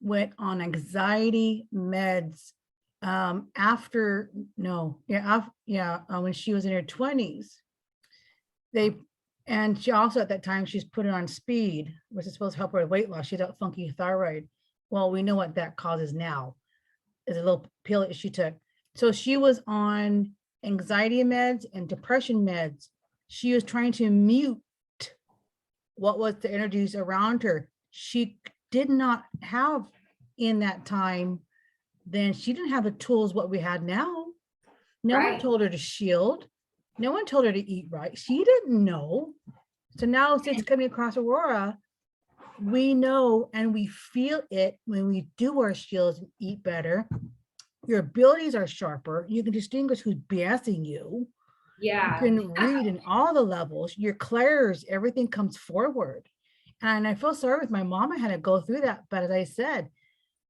went on anxiety meds when she was in her 20s. And she also at that time she's put it on speed, which is supposed to help her with weight loss. She got funky thyroid. Well, we know what that causes now. Is a little pill that she took. So she was on anxiety meds and depression meds. She was trying to mute what was the energies around her. She did not have in that time, then she didn't have the tools what we had now. No one told her to shield. No one told her to eat right. She didn't know. So now since coming across Aurora, we know and we feel it when we do our shields and eat better. Your abilities are sharper. You can distinguish who's BSing you. Yeah. You can read in all the levels. Your clairs, everything comes forward. And I feel sorry with my mom. I had to go through that. But as I said,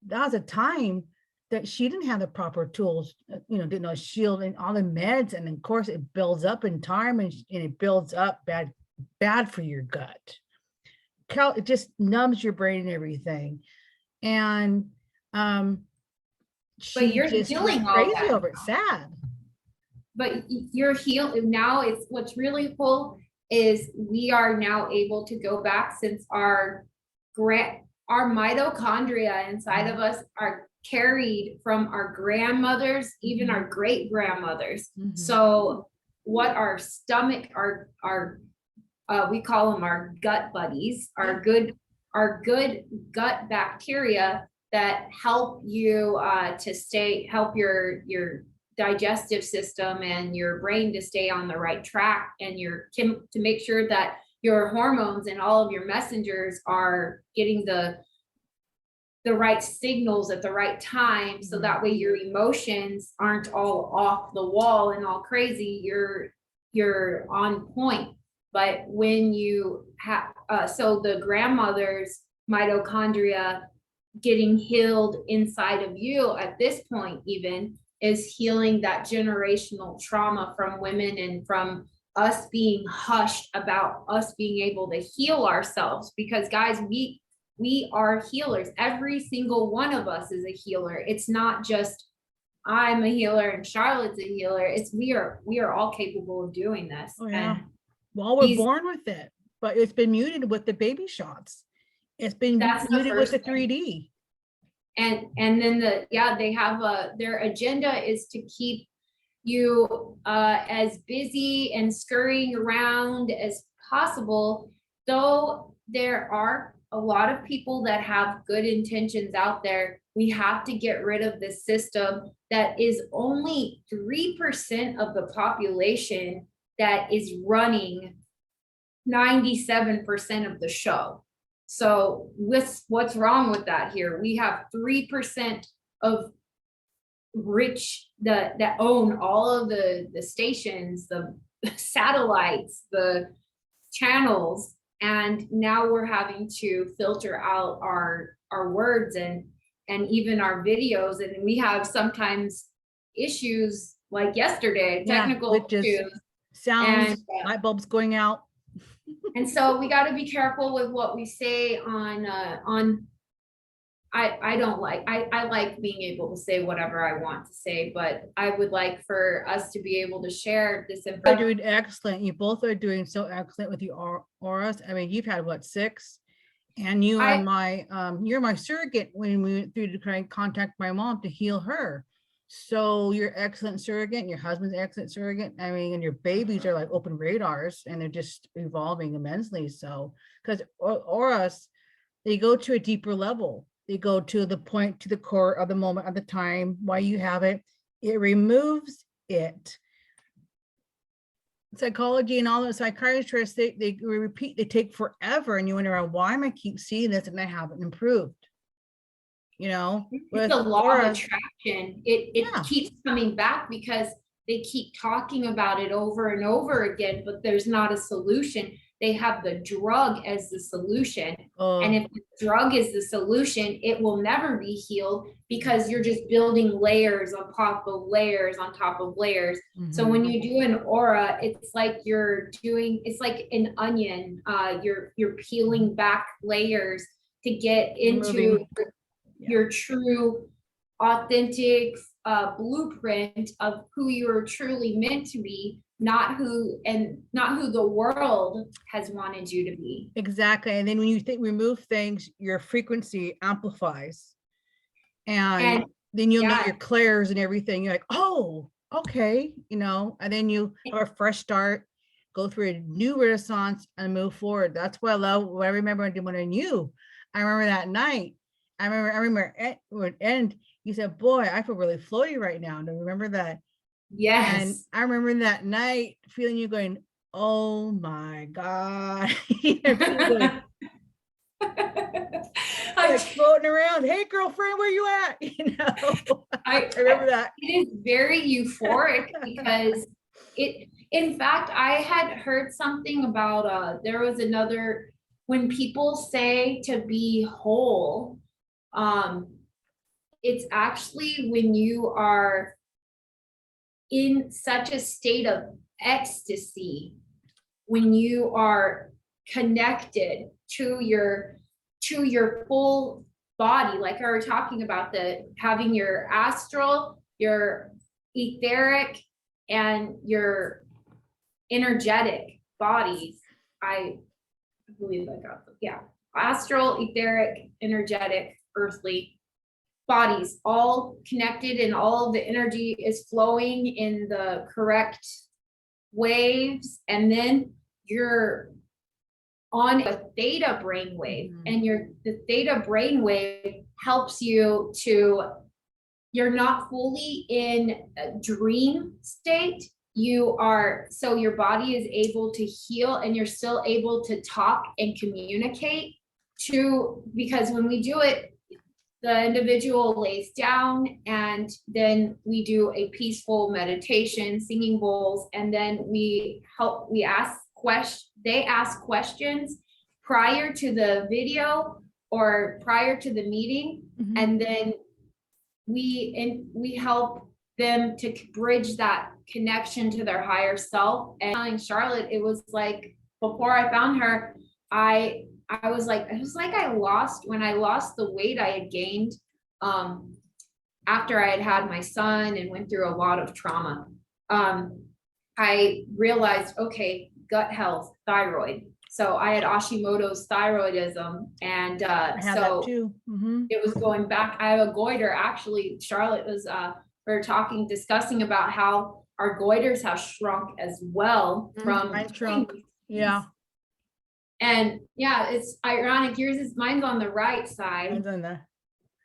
that was a time that she didn't have the proper tools, didn't know shield and all the meds. And of course it builds up in time and it builds up bad for your gut. It just numbs your brain and everything. And but you're just healing all crazy that over it, sad. But you're healed now. It's what's really cool is we are now able to go back since our mitochondria inside of us are carried from our grandmothers, even our great grandmothers. So what our stomach, we call them our gut buddies, our good gut bacteria that help you help your digestive system and your brain to stay on the right track, and to make sure that your hormones and all of your messengers are getting the right signals at the right time, so that way your emotions aren't all off the wall and all crazy. You're on point. But when you have so the grandmother's mitochondria getting healed inside of you at this point even is healing that generational trauma from women and from us being hushed about us being able to heal ourselves. Because guys, we are healers. Every single one of us is a healer. It's not just I'm a healer and Charlotte's a healer. It's we are all capable of doing this. Oh, yeah. Well, we're born with it, but it's been muted with the baby shots. It's been muted with the 3D. And then they have their agenda is to keep you as busy and scurrying around as possible. Though there are a lot of people that have good intentions out there, we have to get rid of this system that is only 3% of the population that is running 97% of the show. So what's wrong with that here? We have 3% of rich that own all of the stations, the satellites, the channels, and now we're having to filter out our words and even our videos, and we have sometimes issues like yesterday, technical issues, sounds, light bulbs going out. And so we got to be careful with what we say on I like being able to say whatever I want to say, but I would like for us to be able to share this information. You're doing excellent. You both are doing so excellent with your auras. I mean, you've had what, 6? And you are you're my surrogate when we went through to try and contact my mom to heal her. So you're excellent surrogate, your husband's excellent surrogate. I mean, and your babies are like open radars and they're just evolving immensely. So, because auras, they go to a deeper level. They go to the point, to the core of the moment, of the time, why you have it. It removes it. Psychology and all the psychiatrists, they repeat, they take forever, and you wonder, why am I keep seeing this and I haven't improved? It's a law of attraction. It keeps coming back because they keep talking about it over and over again, but there's not a solution. They have the drug as the solution. And if the drug is the solution, it will never be healed because you're just building layers on top of layers on top of layers. So when you do an aura, it's like it's like an onion. You're peeling back layers to get into your true, authentic blueprint of who you're truly meant to be, not who the world has wanted you to be. Exactly. And then when you remove things, your frequency amplifies. And then you'll know your clairs and everything. You're like, oh, okay, you know, and then you have a fresh start, go through a new renaissance and move forward. That's what I love. What I remember when I knew. I remember that night. I remember and you said, boy, I feel really floaty right now. Do you remember that? Yes. And I remember that night feeling you going, oh my God. Like floating around. Hey, girlfriend, where you at? You know, I remember that. It is very euphoric because in fact, I had heard something about, there was another, when people say to be whole, it's actually when you are in such a state of ecstasy, when you are connected to your full body, like we were talking about, having your astral, your etheric, and your energetic bodies. I believe I got them. Yeah. Astral, etheric, energetic, earthly bodies, all connected, and all the energy is flowing in the correct waves. And then you're on a theta brainwave, and the theta brainwave helps you you're not fully in a dream state. So your body is able to heal, and you're still able to talk and communicate because when we do it, the individual lays down, and then we do a peaceful meditation, singing bowls, and then they ask questions prior to the video or prior to the meeting. And then we help them to bridge that connection to their higher self. And telling Charlotte, it was like, before I found her, I was like, when I lost the weight I had gained, after I had my son and went through a lot of trauma, I realized, okay, gut health, thyroid. So I had Hashimoto's thyroidism, and so it was going back. I have a goiter. Actually, Charlotte was we were discussing about how our goiters have shrunk as well from shrunk. Yeah. And yeah, it's ironic. Mine's on the right side. Mine's on the,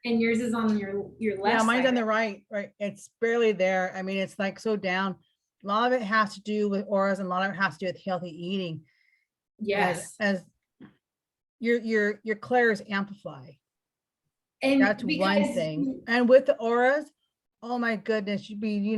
and yours is on your left. Yeah, mine's side. on the right. It's barely there. I mean, it's like so down. A lot of it has to do with auras, and a lot of it has to do with healthy eating. Yes. As your clairs amplify. And that's one thing. And with the auras, oh my goodness, you'd be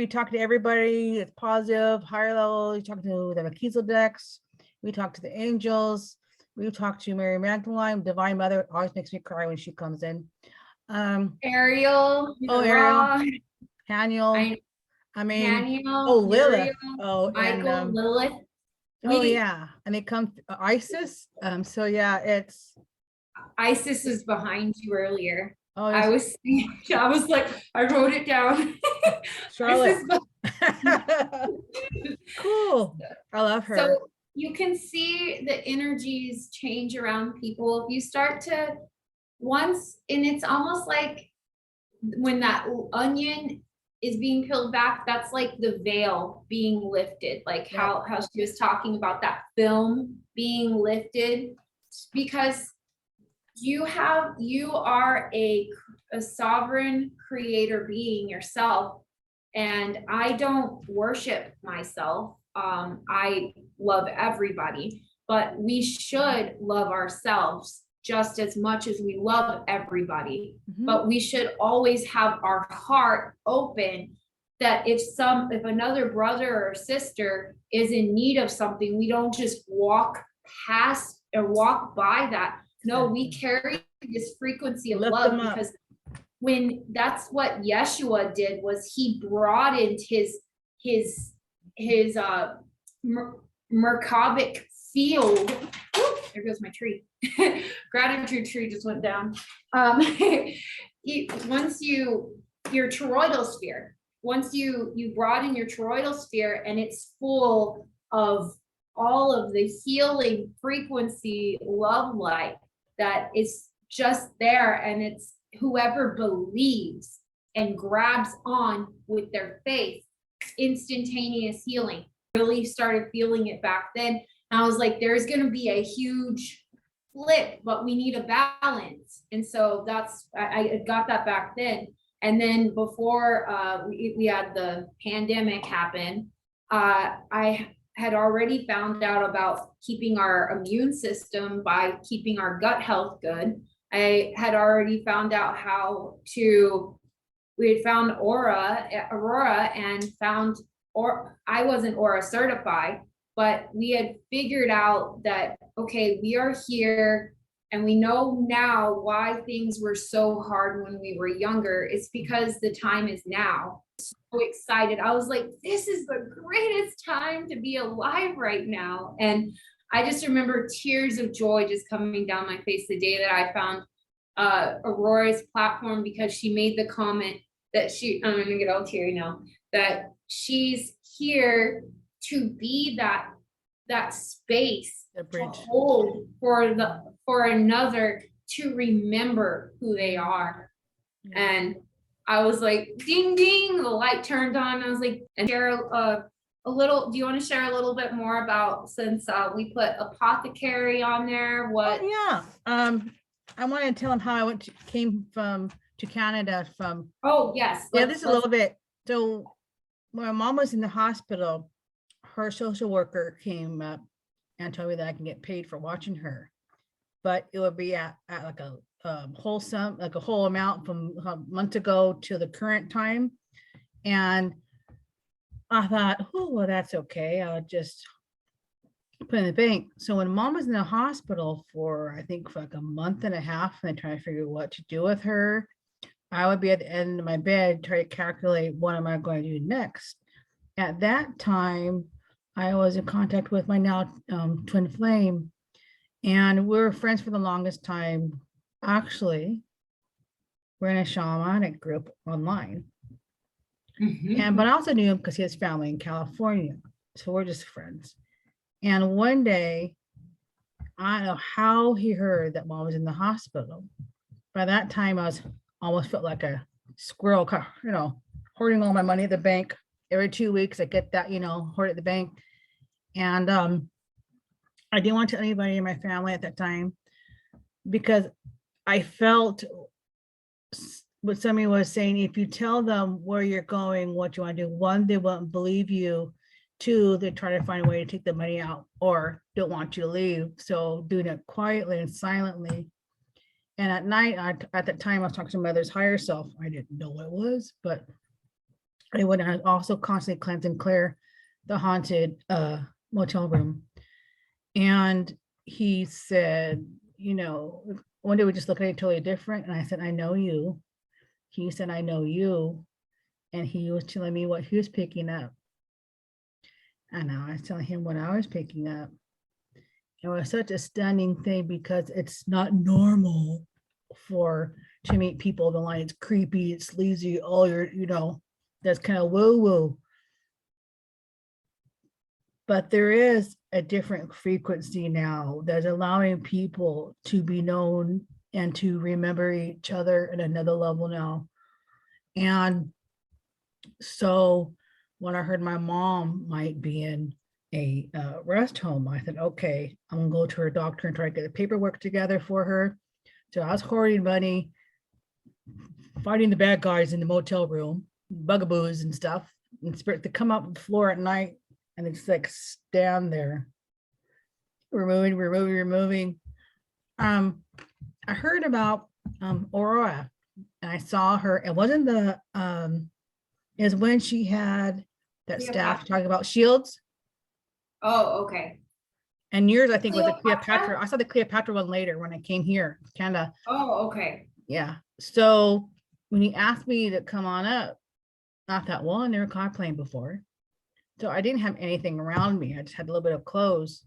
talking to everybody. It's positive, higher level. You talk to the Makizel decks. We talk to the angels. We talk to Mary Magdalene, Divine Mother. It always makes me cry when she comes in. Ariel. Ariel. Haniel. Haniel, Lilith. Michael, Lilith. Yeah. And they come Isis. So yeah, it's Isis is behind you earlier. Oh, I was like, I wrote it down. Charlotte. Cool. I love her. So you can see the energies change around people. If you start to and it's almost like when that onion is being peeled back, that's like the veil being lifted, like how she was talking about that film being lifted, because you are a sovereign creator being yourself. And I don't worship myself. I love everybody, but we should love ourselves just as much as we love everybody. But we should always have our heart open, that if another brother or sister is in need of something, we don't just walk past or walk by that. No, we carry this frequency of love, because that's what Yeshua did, was he broadened his Merkabic field there goes my tree. Gratitude tree just went down. Once your toroidal sphere, once you broaden your toroidal sphere and it's full of all of the healing frequency, love light that is just there, and it's whoever believes and grabs on with their faith, instantaneous healing. Really started feeling it back then. And I was like, there's going to be a huge flip, but we need a balance. And so I got that back then. And then before we had the pandemic happen, I had already found out about keeping our immune system by keeping our gut health good. I had already found out we had found Aurora and found, or I wasn't Aura certified, but we had figured out that, okay, we are here and we know now why things were so hard when we were younger. It's because the time is now. So excited. I was like, this is the greatest time to be alive right now. And I just remember tears of joy just coming down my face the day that I found Aurora's platform, because she made the comment that I'm gonna get all teary now, that she's here to be that space to hold for another to remember who they are. And I was like, ding ding, the light turned on. I was like, and share a little, do you want to share a little bit more about, since we put apothecary on there, what? Oh, yeah. I want to tell them how I came to Canada from. Oh, yes. Yeah, this is a little bit. So when my mom was in the hospital, her social worker came up and told me that I can get paid for watching her, but it would be at like a whole sum, like a whole amount from a month ago to the current time. And I thought, oh, well, that's okay. I'll just put in the bank. So when mom was in the hospital for, I think for like a month and a half, and I trying to figure what to do with her, I would be at the end of my bed trying to calculate what am I going to do next. At that time, I was in contact with my now twin flame, and we were friends for the longest time. Actually, we're in a shamanic group online. And but I also knew him because he has family in California. So we're just friends. And one day, I don't know how he heard that mom was in the hospital. By that time, I was almost felt like a squirrel, hoarding all my money at the bank. Every 2 weeks, I get that, hoard at the bank. And I didn't want to tell anybody in my family at that time, because I felt what somebody was saying, if you tell them where you're going, what you want to do, one, they won't believe you. Two, they try to find a way to take the money out or don't want you to leave. So doing it quietly and silently. And at night, at that time, I was talking to my mother's higher self. I didn't know what it was, but I would also constantly cleanse and clear the haunted motel room. And he said, one day we just looked at it totally different. And I said, I know you. He said, I know you. And he was telling me what he was picking up. And I was telling him what I was picking up. It was such a stunning thing, because it's not normal to meet people in the line. It's creepy, it's sleazy, all your, that's kind of woo-woo. But there is a different frequency now that's allowing people to be known and to remember each other at another level now. And so when I heard my mom might be in a rest home, I thought, okay, I'm gonna go to her doctor and try to get the paperwork together for her. So I was hoarding money, fighting the bad guys in the motel room, bugaboos and stuff, and spirit to come up the floor at night and it's like stand there, removing. I heard about Aurora, and I saw her. It wasn't is when she had that staff talking about shields. Oh, okay. And yours, I think, was the Cleopatra. I saw the Cleopatra one later when I came here, Canada. Oh, okay. Yeah. So when he asked me to come on up, I thought, well, I never cosplayed before. So I didn't have anything around me. I just had a little bit of clothes.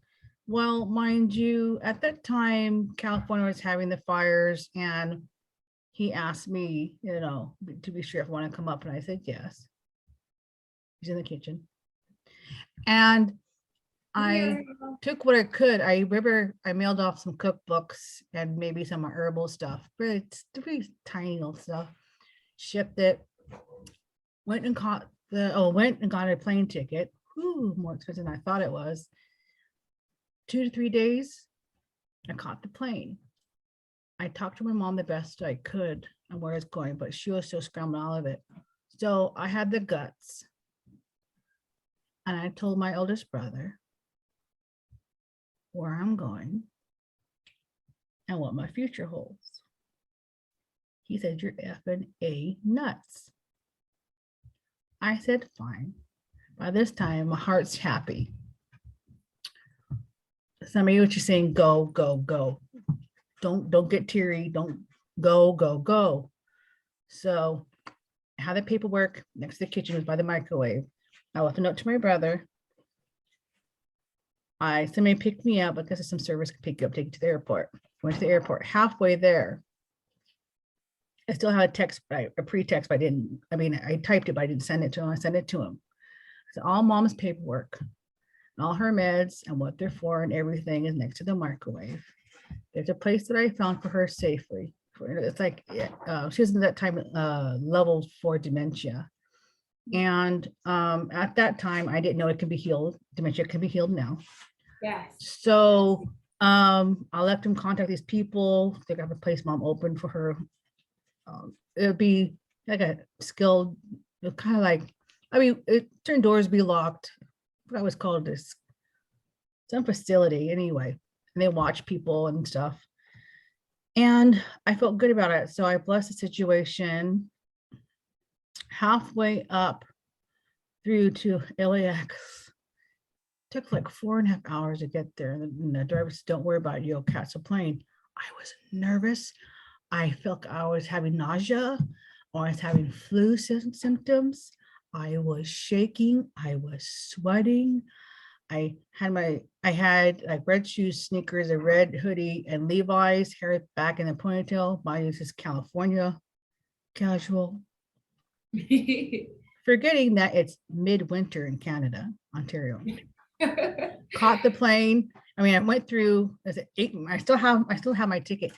Well, mind you, at that time, California was having the fires, and he asked me, to be sure if I want to come up, and I said yes. He's in the kitchen. And I took what I could. I remember I mailed off some cookbooks and maybe some herbal stuff, but it's pretty tiny little stuff. Shipped it. Went and got a plane ticket. Ooh, more expensive than I thought it was. 2 to 3 days, I caught the plane. I talked to my mom the best I could on where it's going, but she was still scrambling all of it. So I had the guts. And I told my oldest brother where I'm going and what my future holds. He said, "You're effing A nuts." I said, fine. By this time, my heart's happy. Some of you are just saying, go, go, go. Don't get teary. Don't go, go, go. So I had the paperwork next to the kitchen, was by the microwave. I left a note to my brother. Somebody picked me up because some service could pick you up, take you to the airport. Went to the airport. Halfway there, I still had a pre-text, but I typed it, but I didn't send it to him. I sent it to him. So all mom's paperwork, and all her meds and what they're for and everything is next to the microwave. There's a place that I found for her safely. It's like, she was in that time, level 4 dementia. And at that time, I didn't know it could be healed. Dementia can be healed now. Yes. So I let them contact these people. They got a place mom open for her. It would be like a skilled, kind of like, certain doors be locked. What I was called this, some facility anyway. And they watch people and stuff. And I felt good about it. So I blessed the situation. Halfway up through to LAX, took like 4.5 hours to get there. And the driver said, "Don't worry about it, you'll catch a plane." I was nervous. I felt I was having nausea, or I was having flu symptoms. I was shaking. I was sweating. I had like red shoes, sneakers, a red hoodie, and Levi's, hair back in a ponytail. Mine is just California casual. Forgetting that it's midwinter in Canada, Ontario. Caught the plane. I went through. I still have my ticket.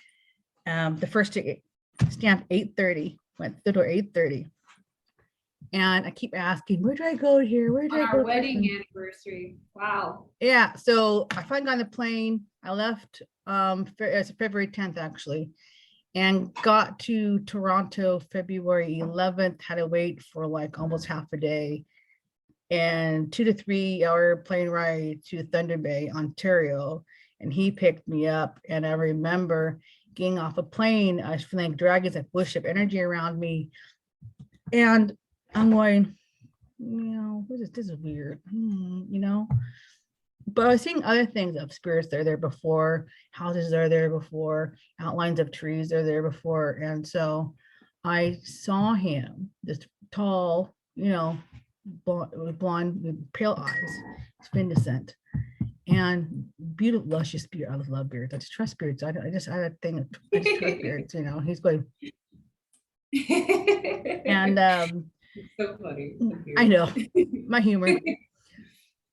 The first ticket stamped 8:30. Went through the door 8:30. And I keep asking, where do I go here? Where do I go? Our wedding anniversary. Wow. Yeah. So I finally got on the plane. I left it's February 10th actually, and got to Toronto February 11th. Had to wait for like almost half a day, and 2 to 3 hour plane ride to Thunder Bay, Ontario. And he picked me up. And I remember getting off a plane. I was feeling like dragons that worship energy around me. And I'm going, this is weird, But I was seeing other things of spirits that are there before, houses that are there before, outlines of trees that are there before. And so I saw him, this tall, blonde with pale eyes, spindicent, and beautiful, luscious beard. I love beards. I just trust beards. I just had a thing. I just trust beards. He's going. And so funny. I know my humor.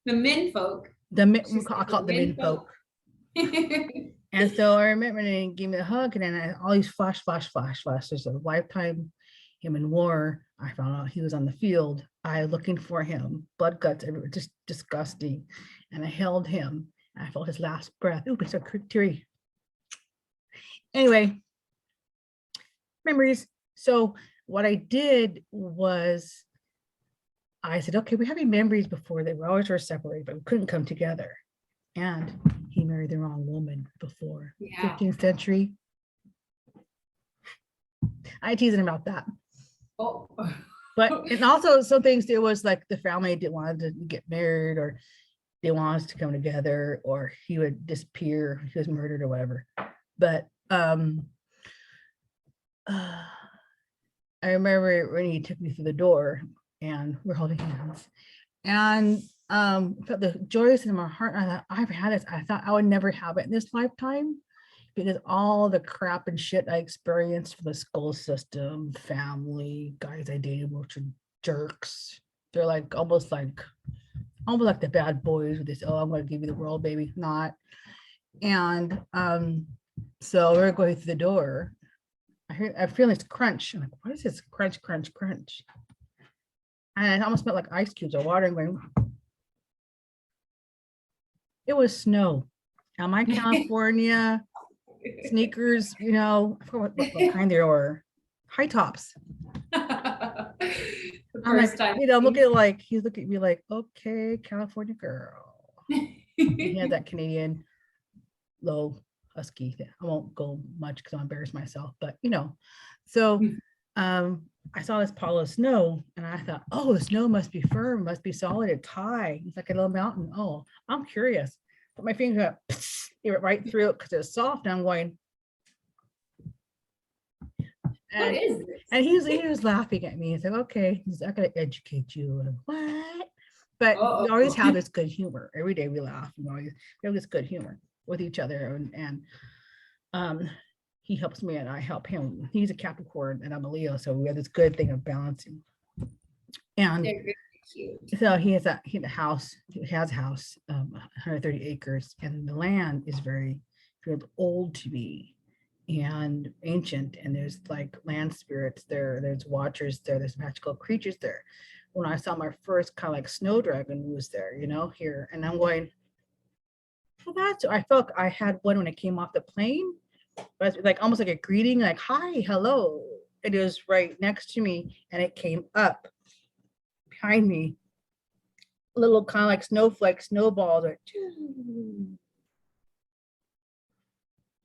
The men folk. I call it the men folk. And so I remember they gave me a hug, and then all these flash. There's a lifetime him in war. I found out he was on the field. I was looking for him, blood guts everywhere, just disgusting. And I held him. I felt his last breath. Ooh, it's so teary. Anyway, memories. So what I did was I said, okay, we're having memories before. They were always separated, but we couldn't come together. And he married the wrong woman before. Yeah. 15th century. I teased him about that. Oh. But and also some things, there was like the family didn't want to get married, or they wanted us to come together, or he would disappear, he was murdered or whatever. But I remember when he took me through the door and we're holding hands, and felt the joyous in my heart. I thought, I've had this. I thought I would never have it in this lifetime because all the crap and shit I experienced from the school system, family, guys I dated, which are jerks. They're like almost like the bad boys with this, oh, I'm gonna give you the world, baby. Not. And so we're going through the door. I feel this crunch. I'm like, what is this crunch, crunch, crunch? And it almost smelled like ice cubes or water. And going, it was snow. Now my California sneakers, you know, I forgot what kind they were. High tops. I'm like, you know, look at like, he's looking at me like, okay, California girl. He had that Canadian low husky thing. I won't go much because I'll embarrass myself, but you know, so I saw this pile of snow and I thought, oh, the snow must be firm, must be solid, it's high. It's like a little mountain. Oh, I'm curious. Put my finger up, it went right through it because it was soft. And I'm going, What is this? and he was laughing at me. He's like, okay, he's not gonna educate you. And I'm, what? But we always have this good humor. Every day we laugh. We have this good humor with each other. And he helps me and I help him. He's a Capricorn and I'm a Leo, so we have this good thing of balancing. And They're really cute. so he has a house. He has a house, 130 acres, and the land is very old to me and ancient. And there's like land spirits there. There's watchers there. There's magical creatures there. When I saw my first kind of like snow dragon was there, you know, here, and I'm going, well, that's. I felt I had one when I came off the plane, but it's like almost like a greeting, like hi, hello. It was right next to me, and it came up behind me, little kind of like snowflake snowballs, like,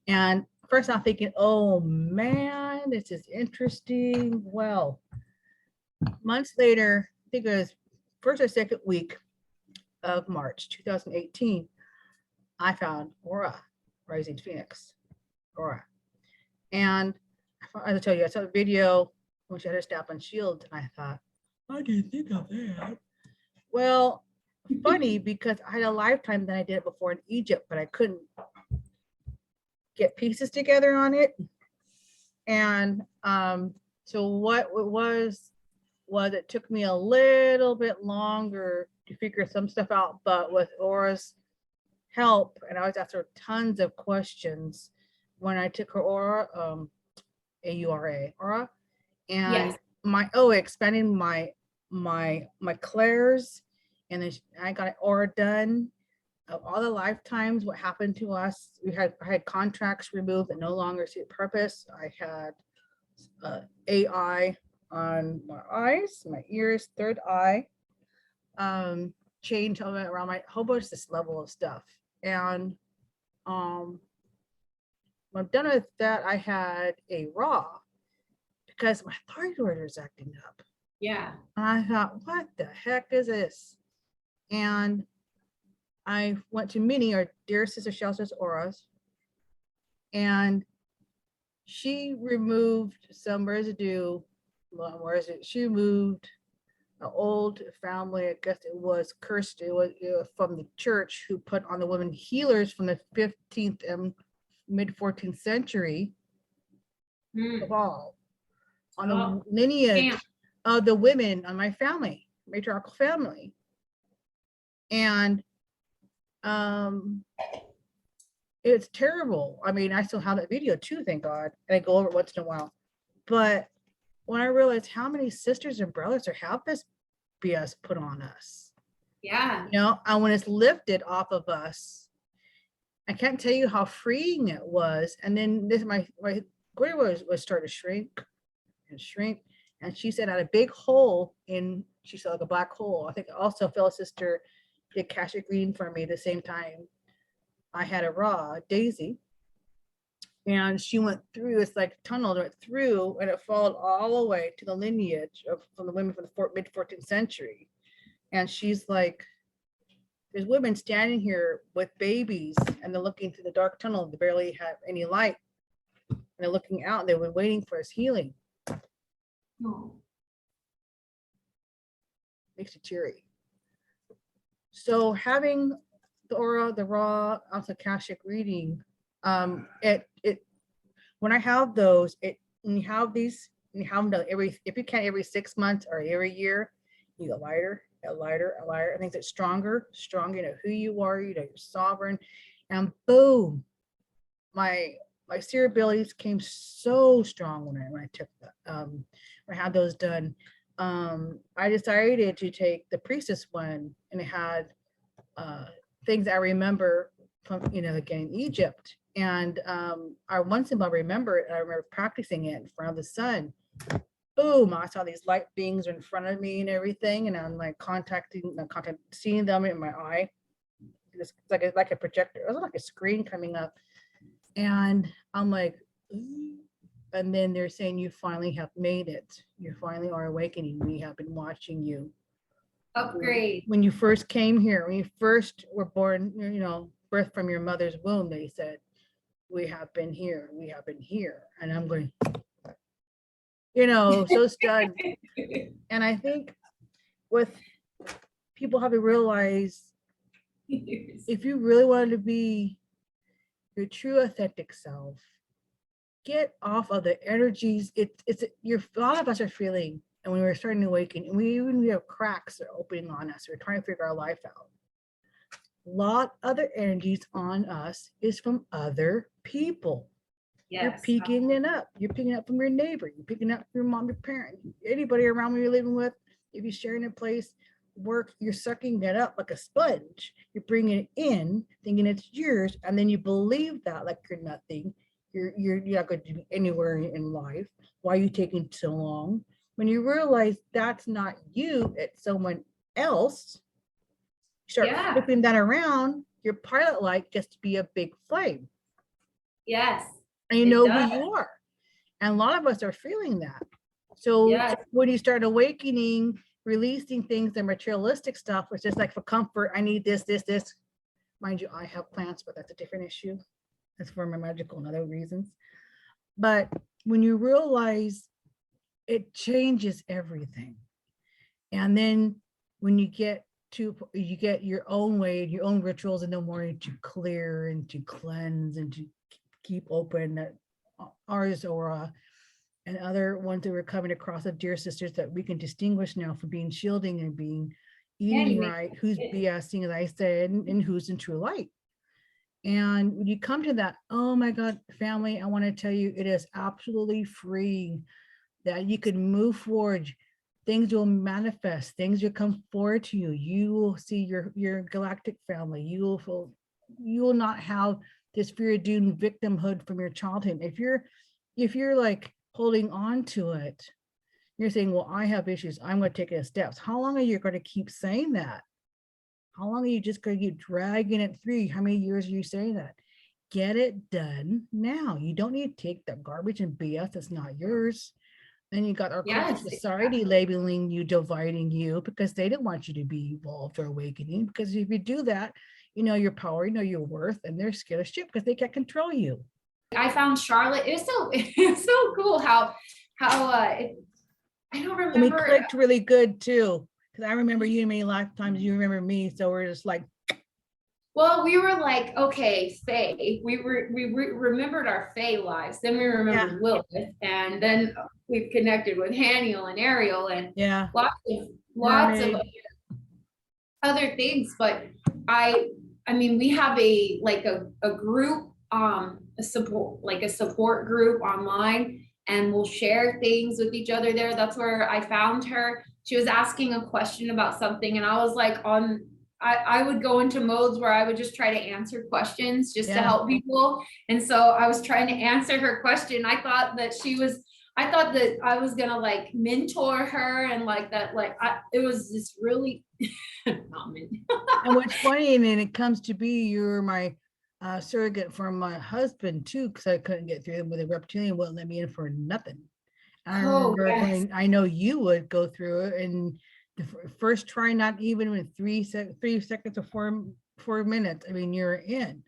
and first I'm thinking, oh man, this is interesting. Well, months later, I think it was first or second week of March 2018, I found Aurora, Rising Phoenix, Aurora. And as I tell you, I saw a video when she had her staff on shield, and I thought, I didn't think of that. Well, funny because I had a lifetime that I did it before in Egypt, but I couldn't get pieces together on it. And so what it was it took me a little bit longer to figure some stuff out, but with Aura's help, and I was asked her tons of questions when I took her Aura, AURA, Aura, and yes. Expanding my clairs, and then I got an Aura done of all the lifetimes, what happened to us. I had contracts removed that no longer suit purpose. I had AI on my eyes, my ears, third eye, change around my whole bunch of this level of stuff. And when I'm done with that, I had a RAAH because my thyroid was acting up. Yeah. And I thought, what the heck is this? And I went to Minnie, our dear sister Shelter's Auras, and she removed some residue. Well, where is it? She moved an old family, I guess it was cursed. It was from the church who put on the women healers from the 15th and mid 14th century of all on the lineage of the women on my family, matriarchal family. And it's terrible. I mean, I still have that video too, thank God. And I go over it once in a while. But when I realized how many sisters and brothers are have this BS put on us. Yeah. You know, and when it's lifted off of us, I can't tell you how freeing it was. And then this my Gray was starting to shrink and shrink. And she said, I had a big hole in, she saw like a black hole. I think also fellow sister did Kasha Green for me at the same time. I had a RAAH, Daisy, and she went through this like tunnel, went through, and it followed all the way to the lineage of from the women from the mid 14th century. And she's like, there's women standing here with babies, and they're looking through the dark tunnel. They barely have any light, and they're looking out. They were waiting for his healing. Oh. Makes you teary. So having the aura, the raw, also Akashic reading, it when I have those, when you have these, and you have them done if you can every 6 months or every year, you get lighter, a lighter, a lighter. I think it's stronger, you know who you are, you know you're sovereign, and boom, my seer abilities came so strong when I took that, when I had those done. I decided to take the priestess one, and it had things I remember from, you know, again, Egypt. And I once in a while remember it, and I remember practicing it in front of the sun. Boom, I saw these light beings in front of me and everything, and I'm like seeing them in my eye. It's like a projector, it was like a screen coming up. And I'm like, ooh. And then they're saying, you finally have made it. You finally are awakening. We have been watching you. Upgrade. When you first came here, when you first were born, you know, birth from your mother's womb, they said, we have been here, we have been here. And I'm going, you know, so stunned. And I think with people have to realize, if you really wanted to be your true authentic self, get off of the energies. It's a lot of us are feeling, and when we're starting to awaken, and we have cracks that are opening on us, we're trying to figure our life out. A lot other energies on us is from other people. Yes, you're picking it up. You're picking it up from your neighbor. You're picking it up from your mom, your parent, anybody around where you're living with. If you're sharing a place, work, you're sucking that up like a sponge. You're bringing it in, thinking it's yours, and then you believe that like you're nothing. You're not going to be anywhere in life. Why are you taking so long? When you realize that's not you, it's someone else, you start flipping that around, your pilot light gets to be a big flame. Yes. And you know who you are. And a lot of us are feeling that. So when you start awakening, releasing things, the materialistic stuff, it's just like for comfort, I need this. Mind you, I have plants, but that's a different issue. That's for my magical and other reasons. But when you realize, it changes everything. And then when you get your own way, your own rituals in the morning to clear and to cleanse and to keep open, that ours Aura and other ones that we're coming across of dear sisters that we can distinguish now for being shielding and being eating right, who's BSing, as I said, and who's in true light. And when you come to that, oh my God, family, I want to tell you, it is absolutely free, that you can move forward. Things will manifest, things will come forward to you. You will see your galactic family. You will not have this fear of doom victimhood from your childhood. If you're like holding on to it, you're saying, well, I have issues, I'm going to take it as steps. How long are you going to keep saying that? How long are you just going to keep dragging it through? How many years are you saying that? Get it done now. You don't need to take the garbage and BS that's not yours. Then you got our society labeling you, dividing you, because they didn't want you to be evolved or awakening. Because if you do that, you know your power, you know your worth, and they're scared of shit because they can't control you. I found Charlotte. It's so cool how I don't remember. And we clicked really good too. Because I remember you many lifetimes, you remember me. So we're just like. Well, we were like, okay, Faye. We remembered our Faye lives. Then we remembered Lilith. And then we've connected with Haniel and Ariel and lots of other things. But I mean, we have a group, a support group online, and we'll share things with each other there. That's where I found her. She was asking a question about something, and I was like I would go into modes where I would just try to answer questions just to help people. And so I was trying to answer her question. I thought that I was gonna like mentor her and like that, it was just really not mentor. And what's funny, and then it comes to be, you're my surrogate for my husband too, because I couldn't get through him with a reptilian, wouldn't let me in for nothing. I remember I know you would go through it, and the first try, not even with 3 seconds or 4 minutes, I mean, you're in.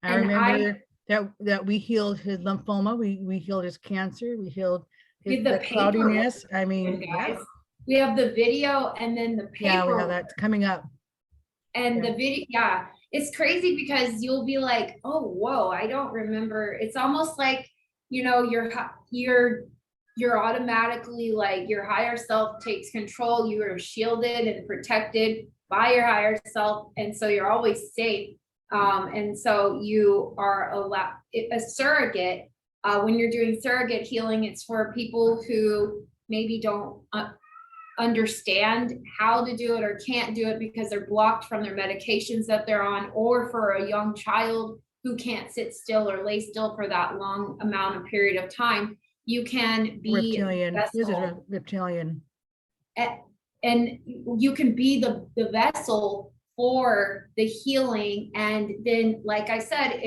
I remember that we healed his lymphoma, we healed his cancer, we healed the cloudiness. I mean, guys, we have the video and then the paper. Yeah, we have that coming up. And the video, yeah, it's crazy because you'll be like, oh, whoa, I don't remember. It's almost like, you know, you're automatically like your higher self takes control. You are shielded and protected by your higher self. And so you're always safe. And so you are a surrogate. When you're doing surrogate healing, it's for people who maybe don't understand how to do it or can't do it because they're blocked from their medications that they're on, or for a young child who can't sit still or lay still for that long amount of period of time. You can be reptilian. This is reptilian. And you can be the vessel for the healing. And then, like I said,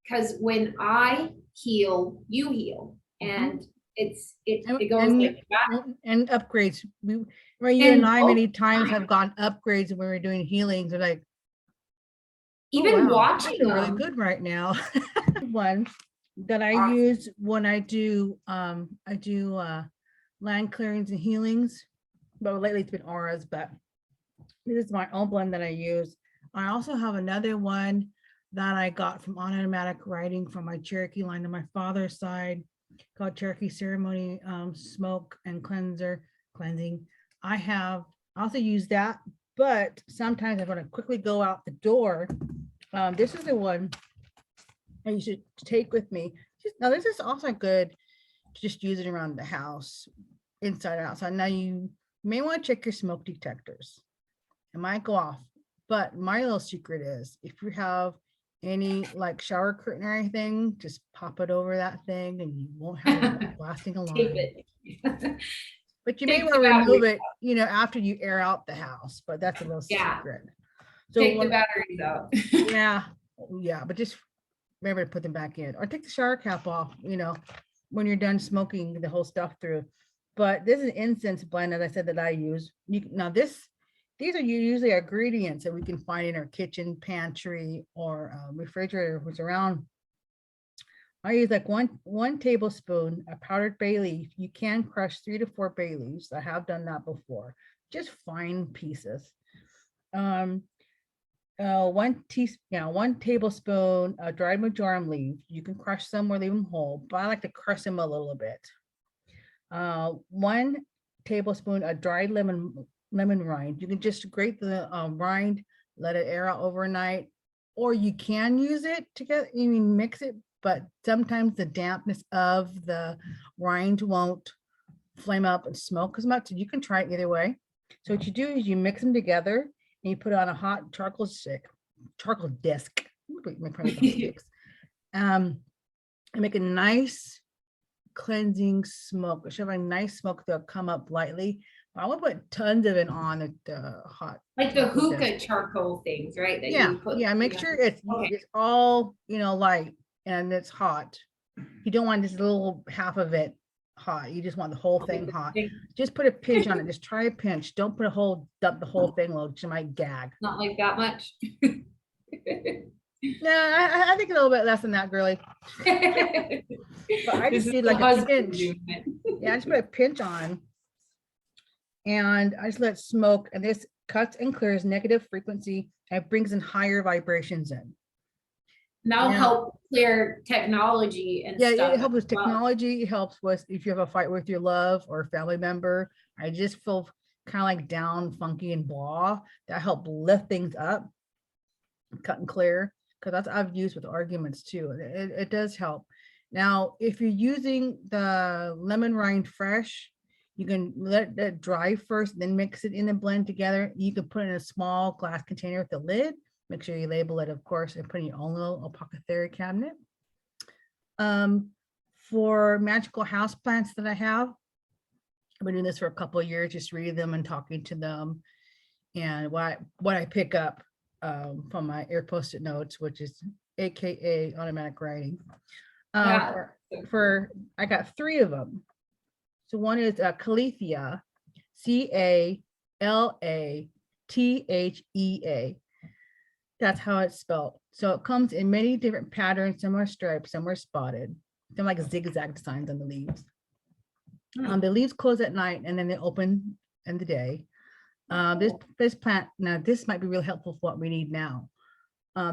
because when I heal, you heal. And it goes like that. And upgrades. You and I many times have gotten upgrades when we're doing healings. They're like, even wow, watching them really good right now. One that I use when I do land clearings and healings, but lately it's been auras, but this is my own blend that I use. I also have another one that I got from automatic writing from my Cherokee line on my father's side, called Cherokee Ceremony Smoke and Cleansing. I also use that, but sometimes I want to quickly go out the door. This is the one that you should take with me. Now this is also good to just use it around the house, inside and outside. Now you may want to check your smoke detectors. It might go off, but my little secret is if you have any like shower curtain or anything, just pop it over that thing and you won't have it blasting alarm. But you may want to remove it, you know, after you air out the house, but that's a little secret. So take the batteries out. yeah, but just remember to put them back in, or take the shower cap off, you know, when you're done smoking the whole stuff through. But this is an incense blend, as I said, that I use. These are usually ingredients that we can find in our kitchen, pantry, or refrigerator, who's around. I use like one tablespoon of powdered bay leaf. You can crush 3 to 4 bay leaves. I have done that before, just fine pieces. 1 tablespoon of dried marjoram leaves. You can crush some or leave them whole, but I like to crush them a little bit. 1 tablespoon of dried lemon rind. You can just grate the rind, let it air out overnight, or you can use it together. You mean mix it, but sometimes the dampness of the rind won't flame up and smoke as much. So you can try it either way. So what you do is you mix them together and you put it on a hot charcoal disc. And make a nice cleansing smoke. It should have a nice smoke that'll come up lightly. I would put tons of it on the hot, like the hookah charcoal things, right? That yeah, you put, yeah. Make sure it's all, you know, light and it's hot. You don't want just a little half of it hot. You just want the whole thing hot. Just put a pinch on it. Just try a pinch. Don't put dump the whole thing low. You might gag. Not like that much. No, I think a little bit less than that, girly. But I just did like a pinch. Yeah, I just put a pinch on. And I just let it smoke, and this cuts and clears negative frequency and brings in higher vibrations in. Now help clear technology and stuff. Yeah, it helps with technology. It helps with if you have a fight with your love or family member. I just feel kind of like down, funky, and blah. That help lift things up, cut and clear. Because that's I've used with arguments too. It does help. Now, if you're using the lemon rind fresh, you can let that dry first, then mix it in and blend together. You can put it in a small glass container with a lid. Make sure you label it, of course, and put in your own little apothecary cabinet. For magical house plants that I have, I've been doing this for a couple of years, just reading them and talking to them, and what I pick up from my air post-it notes, which is AKA automatic writing. I got 3 of them. So one is Calathea, Calathea. That's how it's spelled. So it comes in many different patterns. Some are striped, some are spotted. Some like zigzag designs on the leaves. The leaves close at night and then they open in the day. This plant, now this might be real helpful for what we need now.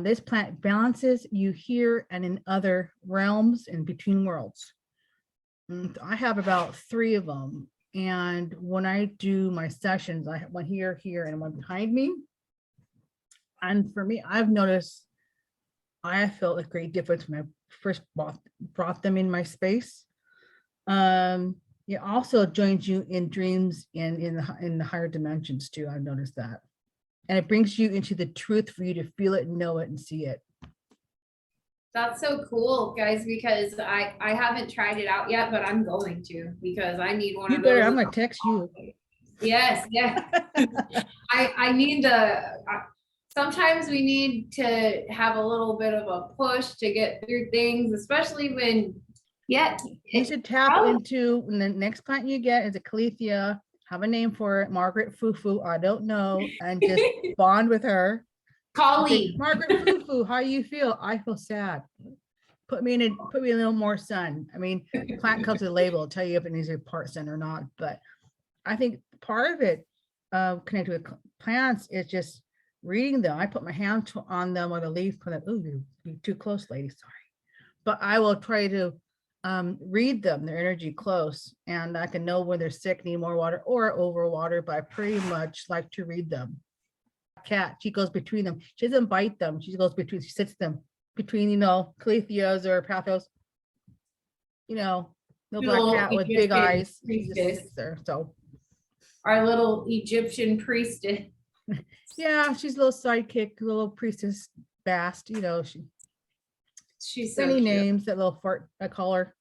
This plant balances you here and in other realms and between worlds. I have about 3 of them. And when I do my sessions, I have one here, here, and one behind me. And for me, I've noticed I felt a great difference when I first brought them in my space. It also joins you in dreams in the higher dimensions too. I've noticed that. And it brings you into the truth for you to feel it, know it, and see it. That's so cool, guys, because I haven't tried it out yet, but I'm going to, because I need one You of better, those. I'm gonna text you. Yes, yeah. I need to, sometimes we need to have a little bit of a push to get through things, especially when, You should tap into, when the next plant you get is a Caletheia, have a name for it, Margaret Fufu, I don't know, and just bond with her. Collie. Margaret Fufu, how you feel? I feel sad. Put me a little more sun. I mean, the plant comes with a label, it'll tell you if it needs a part sun or not, but I think part of it connected with plants is just reading them. I put my hand on them with a leaf, put it, oh, you're too close, lady, sorry. But I will try to read them, their energy close, and I can know when they're sick, need more water or over water, but I pretty much like to read them. Cat, she goes between them. She doesn't bite them. She goes between, she sits them between, Caletheas or Pathos, little black cat with big eyes. She just sits there, so. Our little Egyptian priestess. Yeah, she's a little sidekick, little priestess Bast, she's so many cute. names, that little fart, I call her.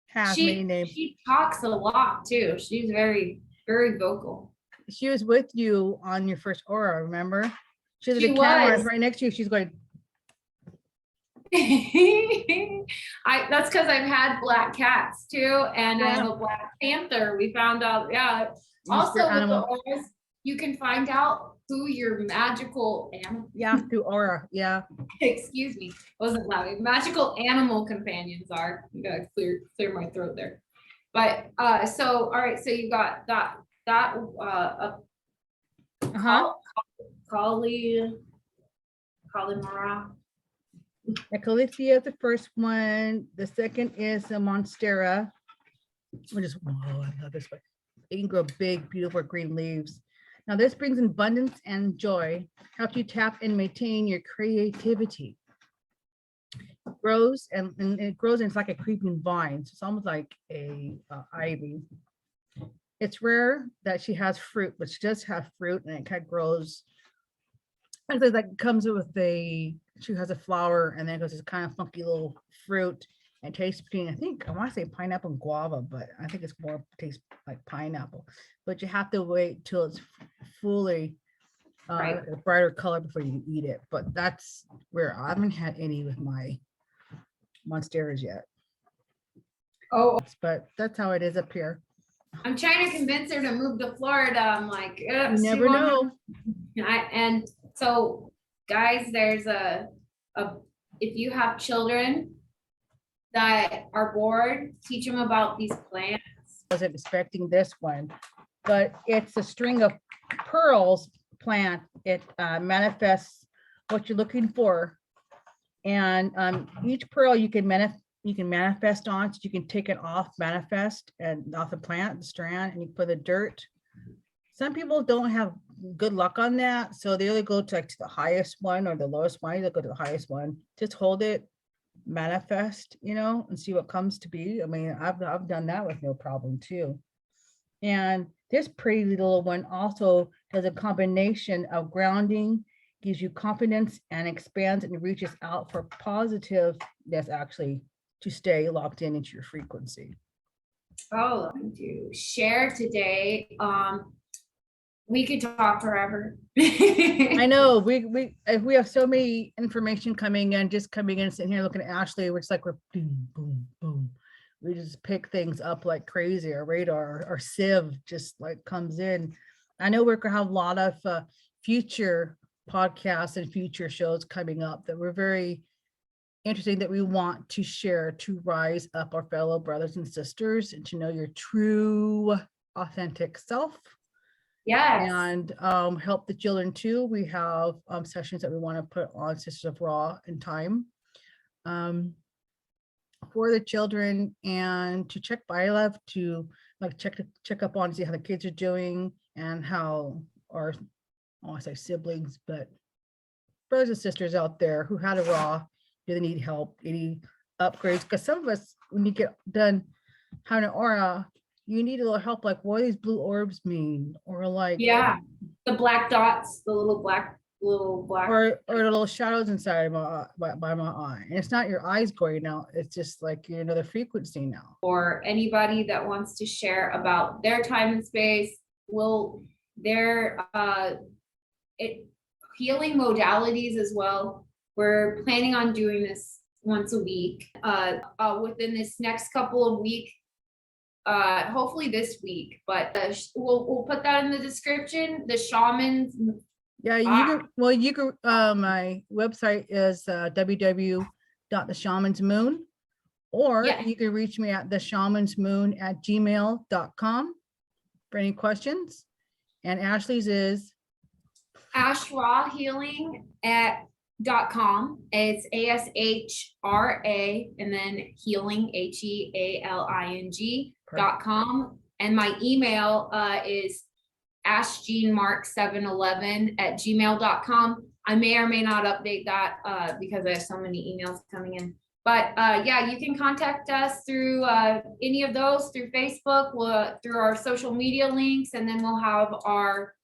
Has many names. She talks a lot too. She's very, very vocal. She was with you on your first aura, remember? She was right next to you. She's going. That's because I've had black cats too, and I have a black panther. We found out, yeah. Also, with the auras, you can find out who your magical animal. Yeah, through aura. Yeah. Excuse me, wasn't loud. Magical animal companions are. I'm gonna clear my throat there. But so all right, so you got that Kali Mara. The Caletheia is the first one. The second is the Monstera, which is, oh, I love this one. It can grow big, beautiful green leaves. Now this brings abundance and joy, helps you tap and maintain your creativity. It grows and it's like a creeping vine. So it's almost like a ivy. It's rare that she has fruit, but she does have fruit, and it kind of grows. And so that comes with she has a flower, and then it goes this kind of funky little fruit, and tastes between, I want to say pineapple and guava, but I think it's more tastes like pineapple. But you have to wait till it's fully a brighter color before you can eat it. But that's where I haven't had any with my monsteras yet. Oh, but that's how it is up here. I'm trying to convince her to move to Florida. I'm like, you never know. And so, guys, there's if you have children that are bored, teach them about these plants. I wasn't expecting this one, but it's a string of pearls plant. It manifests what you're looking for, and each pearl you can manifest on. So you can take it off, manifest, and off the plant, the strand, and you put the dirt. Some people don't have good luck on that, so they either go to the highest one or the lowest one. They'll go to the highest one. Just hold it, manifest, and see what comes to be. I mean, I've done that with no problem too. And this pretty little one also does a combination of grounding, gives you confidence, and expands and reaches out for positive. That's actually to stay locked into your frequency. Oh, to share today. We could talk forever. I know we have so many information coming in, sitting here looking at Ashley, which like we're boom, boom, boom. We just pick things up like crazy. Our radar, our sieve just like comes in. I know we're gonna have a lot of future podcasts and future shows coming up that we're very interesting, that we want to share to rise up our fellow brothers and sisters and to know your true authentic self. Yes. and help the children too. We have sessions that we want to put on Sisters of RAAH in time for the children, and to check by love, to like check up on, see how the kids are doing, and how our, I want to say siblings, but brothers and sisters out there who had a RAAH, do they need help, any upgrades? Because some of us, when you get done having an aura, you need a little help, like what do these blue orbs mean, or like Yeah. The black dots, the little black. or the little shadows inside my by my eye, and it's not your eyes going out, it's just like you're another frequency now. Or anybody that wants to share about their time and space, their healing modalities as well. We're planning on doing this once a week within this next couple of weeks, hopefully this week, but we'll put that in the description. The shamans. Yeah, you can my website is www.theshamansmoon, or you can reach me at theshamansmoon@gmail.com for any questions. And Ashley's is AshRAAHealing.com. It's ASHRA and then healing HEALING.com. And my email is ashjeanmark711@gmail.com. I may or may not update that because I have so many emails coming in. But yeah, you can contact us through any of those, through Facebook, through our social media links, and then we'll have our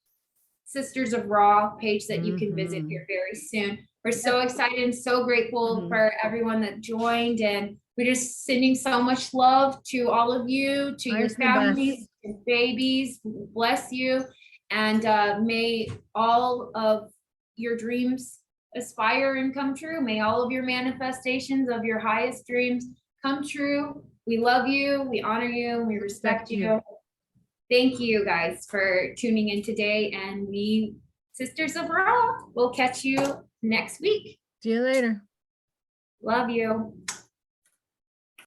Sisters of RAAH page that you can visit here very soon. We're so excited and so grateful for everyone that joined, and we're just sending so much love to all of you, to your families, your babies. Bless you, and may all of your dreams aspire and come true. May all of your manifestations of your highest dreams come true. We love you, we honor you, we respect you. Thank you guys for tuning in today, and we Sisters of RAAH will catch you next week. See you later. Love you.